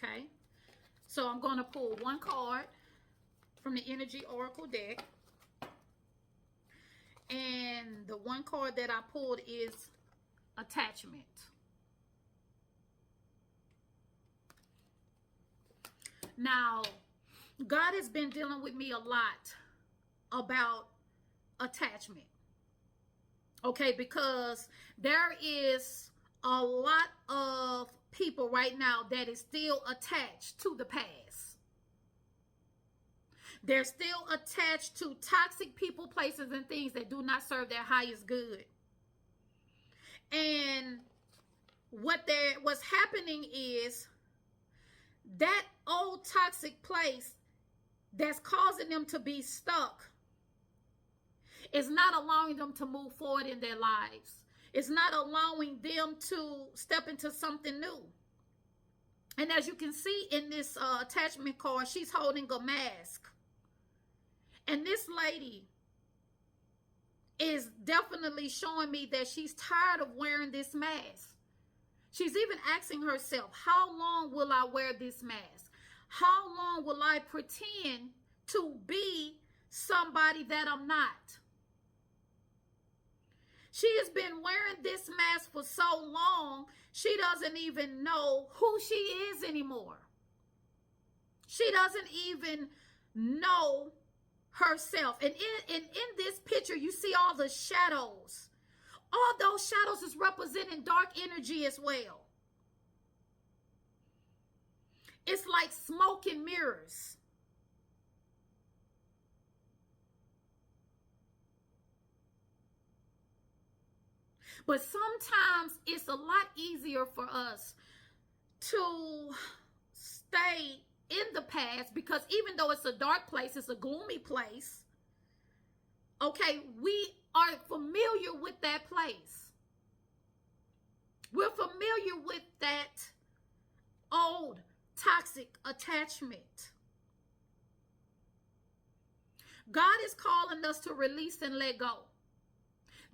Okay. So I'm going to pull one card from the Energy Oracle deck. And the one card that I pulled is attachment. Now, God has been dealing with me a lot about attachment. Okay, because there is a lot of people right now that is still attached to the past. They're still attached to toxic people, places, and things that do not serve their highest good. And what's happening is that old toxic place that's causing them to be stuck is not allowing them to move forward in their lives. It's not allowing them to step into something new. And as you can see in this attachment card, she's holding a mask. And this lady is definitely showing me that she's tired of wearing this mask. She's even asking herself, how long will I wear this mask? How long will I pretend to be somebody that I'm not? She has been wearing this mask for so long, she doesn't even know who she is anymore. She doesn't even know herself. And in this picture, you see all the shadows. All those shadows is representing dark energy as well. It's like smoke and mirrors. But sometimes it's a lot easier for us to stay in the past, because even though it's a dark place, it's a gloomy place. Okay, we are familiar with that place. We're familiar with that old toxic attachment. God is calling us to release and let go.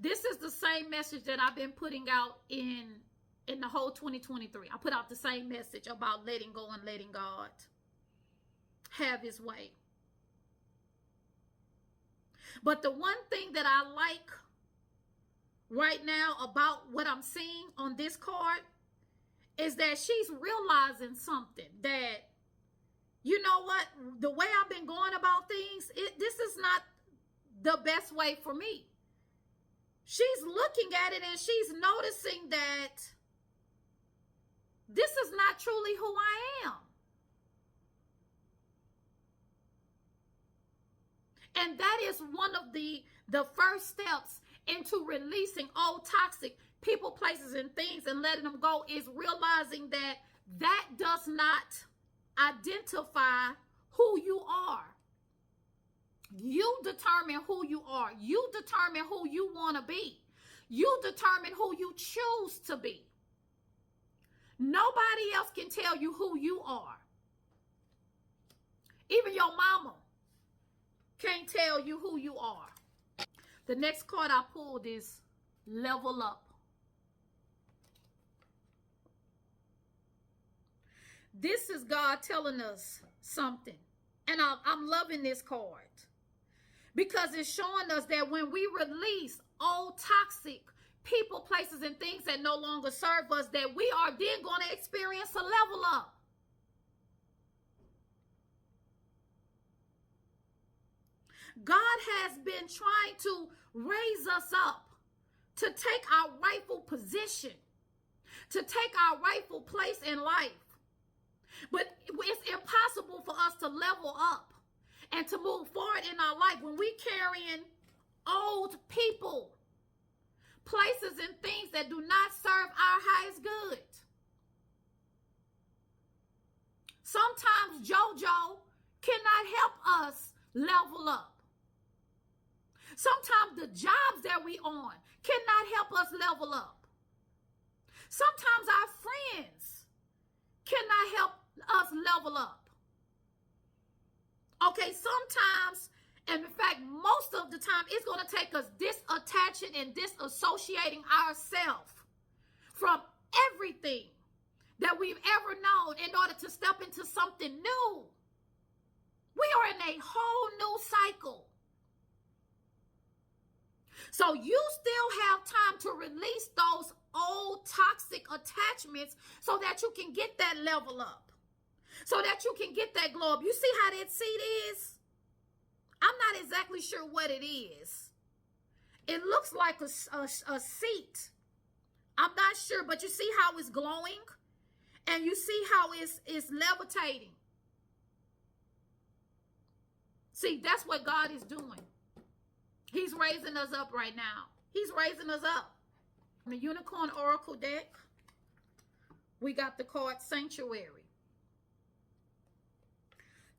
This is the same message that I've been putting out in the whole 2023. I put out the same message about letting go and letting God have his way. But the one thing that I like right now about what I'm seeing on this card is that she's realizing something, that, you know what, the way I've been going about things, this is not the best way for me. She's looking at it and she's noticing that this is not truly who I am. And that is one of the first steps into releasing all toxic people, places, and things and letting them go, is realizing that that does not identify who you are. You determine who you are. You determine who you want to be. You determine who you choose to be. Nobody else can tell you who you are. Even your mama can't tell you who you are. The next card I pulled is level up. This is God telling us something. And I'm loving this card, because it's showing us that when we release old toxic people, places, and things that no longer serve us, that we are then going to experience a level up. God has been trying to raise us up to take our rightful position, to take our rightful place in life. But it's impossible for us to level up and to move forward in our life when we're carrying old people, places, and things that do not serve our highest good. Sometimes JoJo cannot help us level up. Sometimes the jobs that we on cannot help us level up. Sometimes our friends cannot help us level up. Okay, sometimes, and in fact, most of the time, it's going to take us disattaching and disassociating ourselves from everything that we've ever known in order to step a whole new cycle. So you still have time to release those old toxic attachments so that you can get that level up, so that you can get that glow up. You see how that seed is? I'm not exactly sure what it is. It looks like a seat. I'm not sure, but you see how it's glowing? And you see how it's levitating. See, that's what God is doing. He's raising us up right now. He's raising us up. In the Unicorn Oracle deck, we got the card Sanctuary.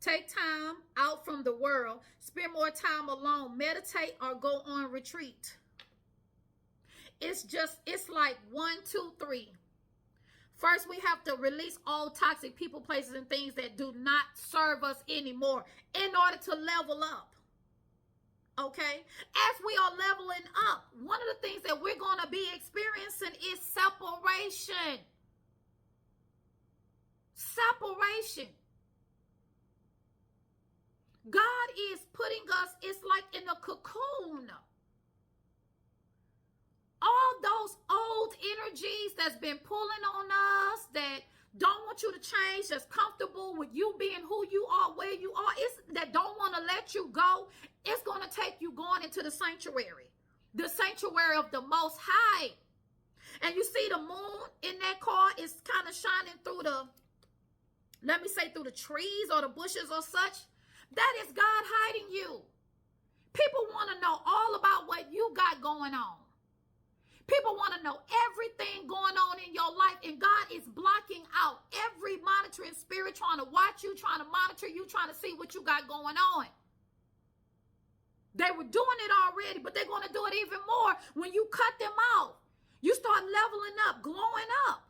Take time out from the world. Spend more time alone. Meditate or go on retreat. It's like 1, 2, 3. First, we have to release all toxic people, places, and things that do not serve us anymore in order to level up. Okay? As we are leveling up, one of the things that we're going to be experiencing is separation. Separation. God is putting us, it's like in a cocoon. All those old energies that's been pulling on us, that don't want you to change, that's comfortable with you being who you are, where you are, that don't want to let you go, it's going to take you going into the sanctuary of the Most High. And you see the moon in that card is kind of shining through through the trees or the bushes or such. That is God hiding you. People want to know all about what you got going on. People want to know everything going on in your life, and God is blocking out every monitoring spirit trying to watch you, trying to monitor you, trying to see what you got going on. They were doing it already, but they're going to do it even more when you cut them off. You start leveling up, glowing up.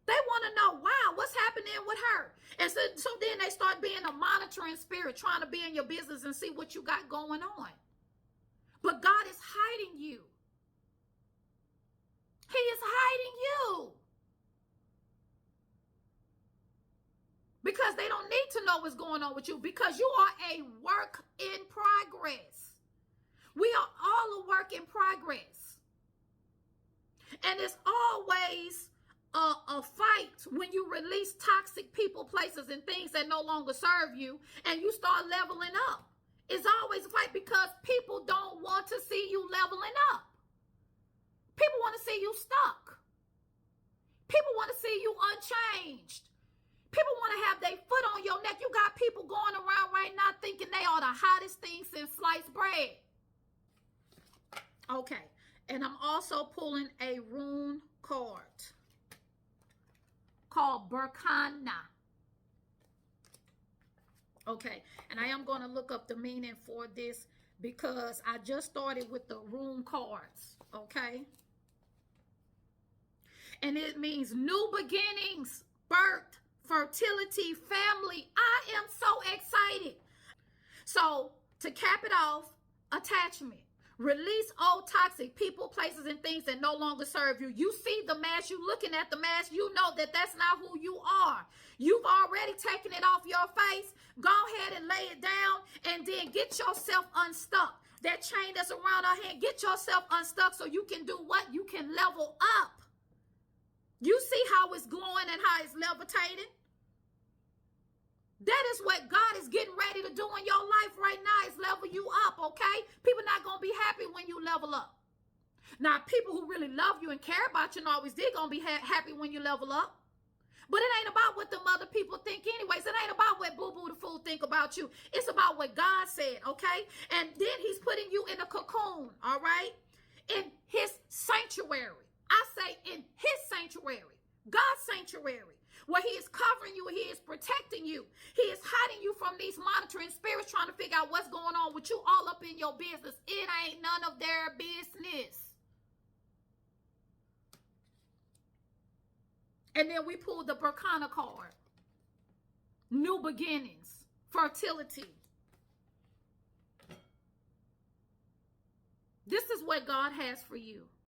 They want to know, wow, what's happening with her? And so then they start being a monitoring spirit, trying to be in your business and see what you got going on. But God is hiding you. He is hiding you. Because they don't need to know what's going on with you, because you are a work in progress. We are all a work in progress. And it's always a fight when you release toxic people, places, and things that no longer serve you, and you start leveling up. It's always a fight because people don't want to see you leveling up. People want to see you stuck. People want to see you unchanged. People want to have their foot on your neck. You got people going around right now thinking they are the hottest thing since sliced bread. Okay. And I'm also pulling a rune card called Berkana. Okay. And I am going to look up the meaning for this because I just started with the rune cards. Okay. And it means new beginnings, birth, fertility, family. I am so excited. So to cap it off, attachment. Release old toxic people, places, and things that no longer serve you. You see the mask, you looking at the mask, you know that that's not who you are. You've already taken it off your face. Go ahead and lay it down and then get yourself unstuck. That chain that's around our hand, get yourself unstuck so you can do what? You can level up. You see how it's glowing and how it's levitating? That is what God is getting ready to do in your life right now, is level you up, okay? People not going to be happy when you level up. Now, people who really love you and care about you and always did going to be happy when you level up. But it ain't about what them other people think anyways. It ain't about what Boo-Boo the Fool think about you. It's about what God said, okay? And then he's putting you in a cocoon, all right? In his sanctuary. I say in his sanctuary, God's sanctuary, where he is covering you, he is protecting you. He is hiding you from these monitoring spirits trying to figure out what's going on with you all up in your business. It ain't none of their business. And then we pulled the Berkana card. New beginnings, fertility. This is what God has for you.